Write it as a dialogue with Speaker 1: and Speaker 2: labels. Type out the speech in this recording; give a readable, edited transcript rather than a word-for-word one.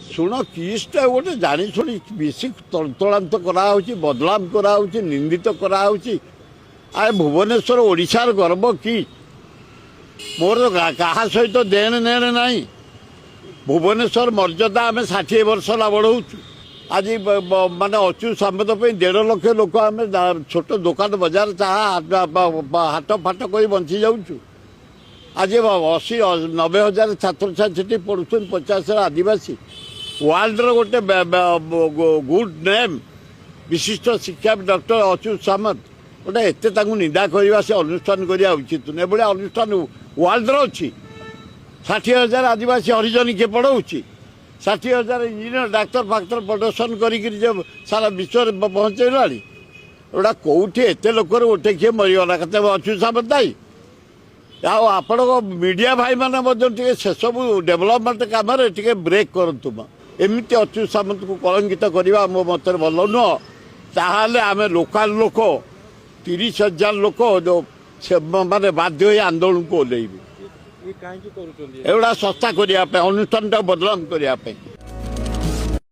Speaker 1: शुण किसटा गोटे जाशुणी बेसी तड़तड़ांत कराऊँच बदनाम कराऊँच निंदित कराऊँच आए भुवनेश्वर ओडिशार गर्व कि मोर क्या सहित देण नेण नहीं भुवनेश्वर मर्यादा आम 60 वर्ष ला बढ़ाऊ आज माने अच्युत सामंत 1.5 लाख लोक आम छोट दुकान बजार हाट फाट कर बंची जाऊँ आज 80-90 हजार छात्र छात्री पढ़ुन 50 आदिवासी वर्ल्ड गोटे गुड नेम विशिष्ट शिक्षा डॉक्टर अच्युत सामंत गोटे एत निंदा करवा से अनुष्ठान करवा उचित ए अनुष्ठान वर्ल्ड अच्छी 60 हजार आदिवासी हरिजन किए पढ़ाऊँ 60 हजार इंजीनियर डाक्तर फाक्तर प्रदर्शन कर सारा विश्व पहुँचेगा गोटा कौटी एत लोक गोटे किए मरीगला कते अच्युत सामंत दायी आपण मीडिया भाई मैंने से सब डेभलपमेंट काम ब्रेक करतु एमती अच्युत सामंत को कलंकित करवा मो मत भल नुह ताहले आम लोकाल लोक 30,000 लोक जो माने बाध्य आंदोलन को ओल्लैबे एगुड़ा सस्ता करने अनुष्ठान बदनाम करने।